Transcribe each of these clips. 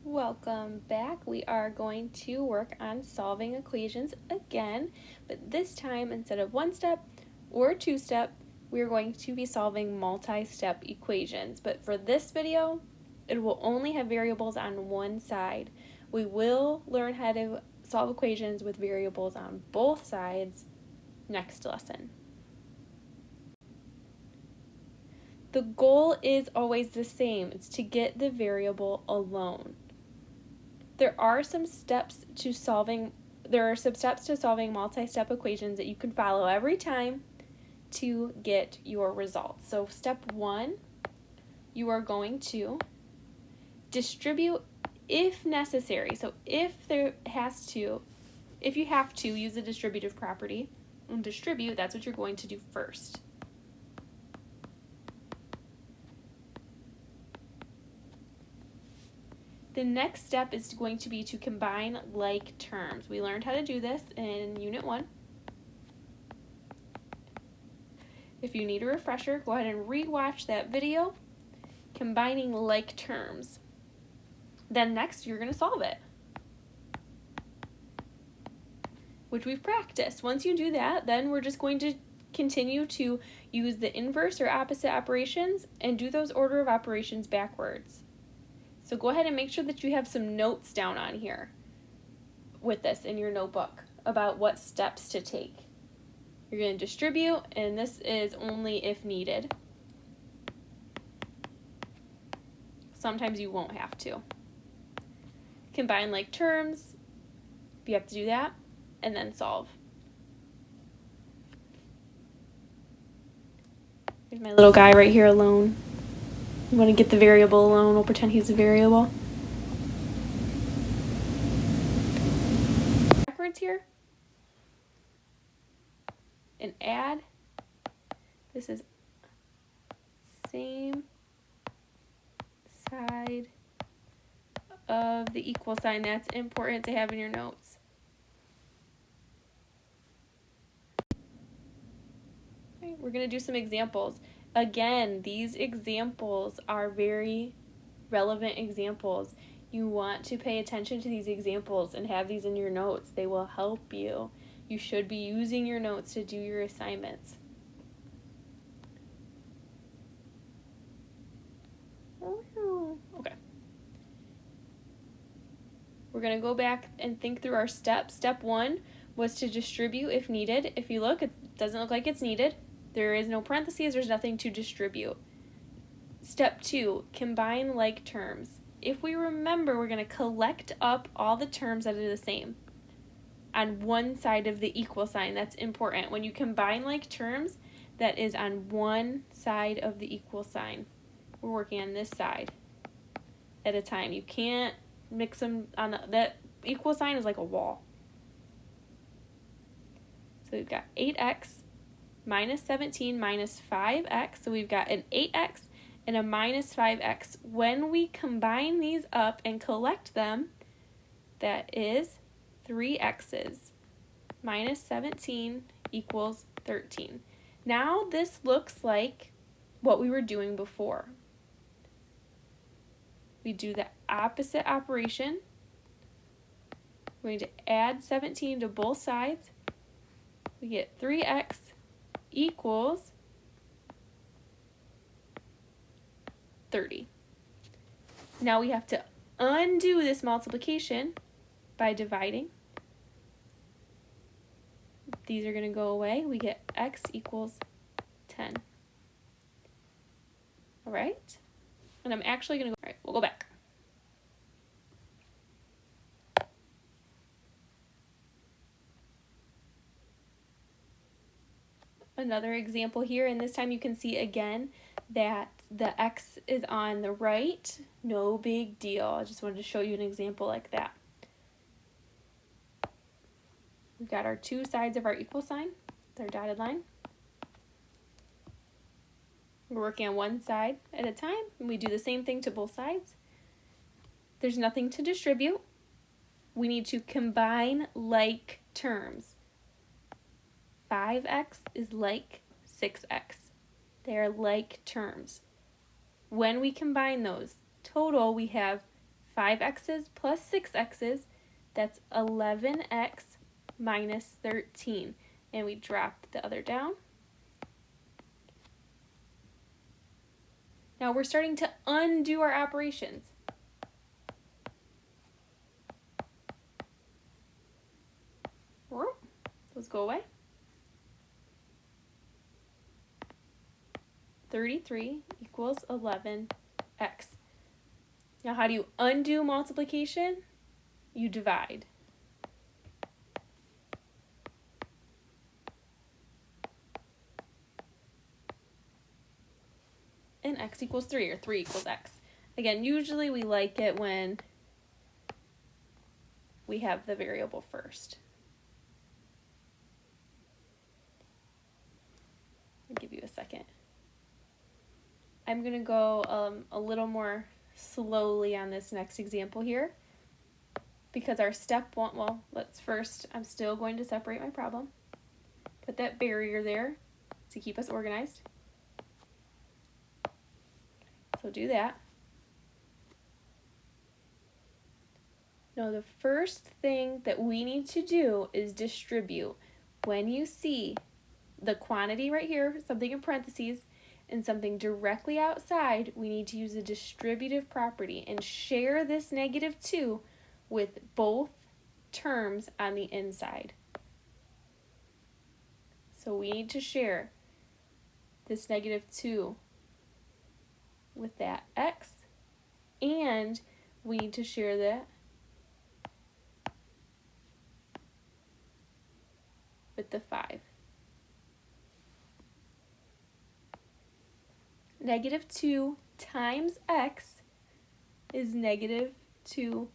Welcome back. We are going to work on solving equations again, but this time instead of one step or two step, we're going to be solving multi-step equations. But for this video, it will only have variables on one side. We will learn how to solve equations with variables on both sides next lesson. The goal is always the same. It's to get the variable alone. There are some steps to solving multi-step equations that you can follow every time to get your results. So step 1, you are going to distribute if necessary. So if you have to use the distributive property and distribute, that's what you're going to do first. The next step is going to be to combine like terms. We learned how to do this in Unit 1. If you need a refresher, go ahead and re-watch that video, combining like terms. Then next, you're going to solve it, which we've practiced. Once you do that, then we're just going to continue to use the inverse or opposite operations and do those order of operations backwards. So go ahead and make sure that you have some notes down on here with this in your notebook about what steps to take. You're going to distribute, and this is only if needed. Sometimes you won't have to. Combine like terms, if you have to do that, and then solve. Here's my little guy right here alone. You want to get the variable alone, we'll pretend he's a variable. Backwards here. And add. This is same side of the equal sign. That's important to have in your notes. Okay, we're going to do some examples. Again, these examples are very relevant examples. You want to pay attention to these examples and have these in your notes. They will help you. You should be using your notes to do your assignments. Okay. We're going to go back and think through our steps. Step 1 was to distribute if needed. If you look, it doesn't look like it's needed. There is no parentheses, there's nothing to distribute. Step 2, combine like terms. If we remember, we're going to collect up all the terms that are the same on one side of the equal sign. That's important. When you combine like terms, that is on one side of the equal sign. We're working on this side at a time. You can't mix them on that equal sign is like a wall. So we've got 8x minus 17 minus 5x. So we've got an 8x and a minus 5x. When we combine these up and collect them, that is 3x's. Minus 17 equals 13. Now this looks like what we were doing before. We do the opposite operation. We're going to add 17 to both sides. We get 3x equals 30. Now we have to undo this multiplication by dividing. These are going to go away. We get x equals 10. All right? And I'm actually going to go, all right, we'll go back. Another example here, and this time you can see again that the x is on the right. No big deal. I just wanted to show you an example like that. We've got our two sides of our equal sign, their dotted line. We're working on one side at a time, and we do the same thing to both sides. There's nothing to distribute. We need to combine like terms. 5x is like 6x. They are like terms. When we combine those, total we have 5x's plus 6x's, that's 11x minus 13. And we drop the other down. Now we're starting to undo our operations. Those go away. 33 equals 11x. Now how do you undo multiplication? You divide. And x equals 3, or 3 equals x. Again, usually we like it when we have the variable first. I'll give you a second. I'm going to go a little more slowly on this next example here, because our step one, well, let's first, I'm still going to separate my problem. Put that barrier there to keep us organized. So do that. Now the first thing that we need to do is distribute. When you see the quantity right here, something in parentheses, and something directly outside, we need to use a distributive property and share this -2 with both terms on the inside. So we need to share this -2 with that x, and we need to share that with the 5. -2 times x is -2x.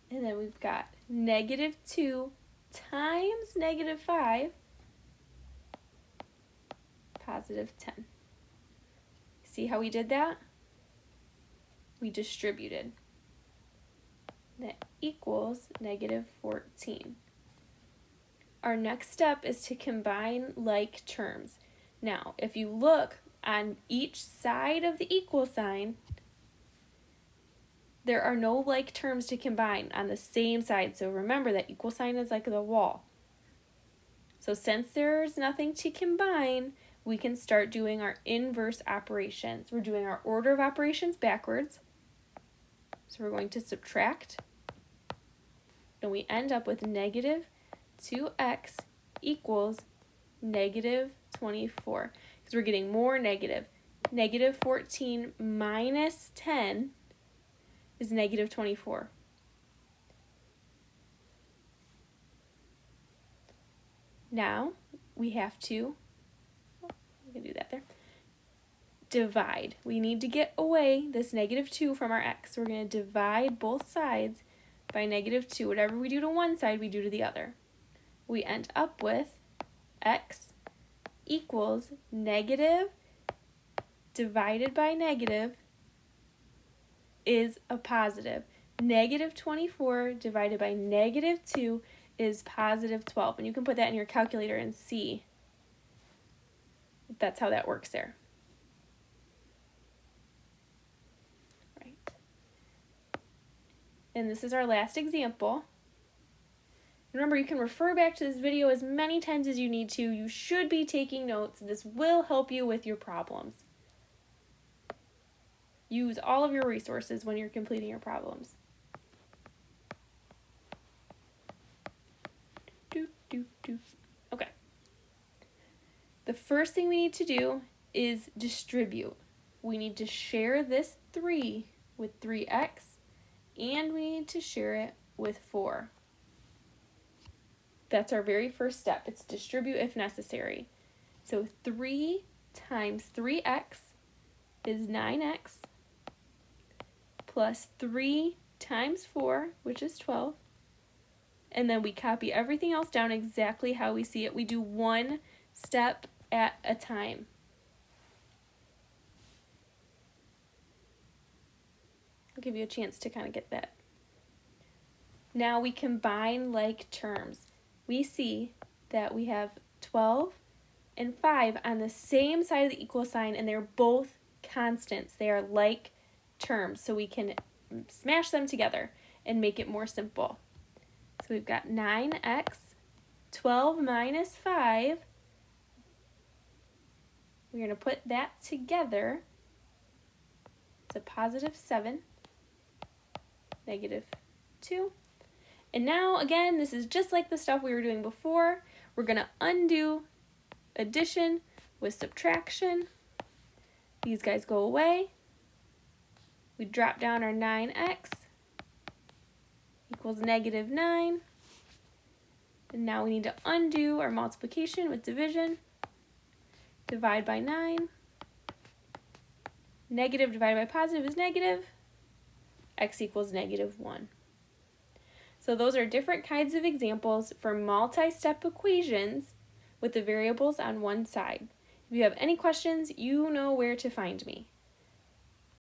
And then we've got -2 times -5, +10. See how we did that? We distributed. That equals -14. Our next step is to combine like terms. Now, if you look on each side of the equal sign, there are no like terms to combine on the same side. So remember that equal sign is like the wall. So since there's nothing to combine, we can start doing our inverse operations. We're doing our order of operations backwards. So we're going to subtract, and we end up with -2x equals -24, because we're getting more negative. -14 minus 10 is -24. Now we have to, we can do that there, divide. We need to get away this -2 from our x. So we're going to divide both sides by -2. Whatever we do to one side, we do to the other. We end up with x equals negative divided by negative is a positive. -24 divided by -2 is +12. And you can put that in your calculator and see if that's how that works there. Right. And this is our last example. Remember, you can refer back to this video as many times as you need to. You should be taking notes. This will help you with your problems. Use all of your resources when you're completing your problems. Okay. The first thing we need to do is distribute. We need to share this 3 with 3x, and we need to share it with 4. That's our very first step. It's distribute if necessary. So 3 times 3x is 9x, plus 3 times 4, which is 12. And then we copy everything else down exactly how we see it. We do one step at a time. I'll give you a chance to kind of get that. Now we combine like terms. We see that we have 12 and 5 on the same side of the equal sign, and they're both constants. They are like terms so we can smash them together and make it more simple. So we've got 9x, 12 minus 5. We're going to put that together. It's a positive 7, negative 2. And now, again, this is just like the stuff we were doing before. We're going to undo addition with subtraction. These guys go away. We drop down our 9x equals negative 9. And now we need to undo our multiplication with division. Divide by 9. Negative divided by positive is negative. X equals negative 1. So those are different kinds of examples for multi-step equations with the variables on one side. If you have any questions, you know where to find me.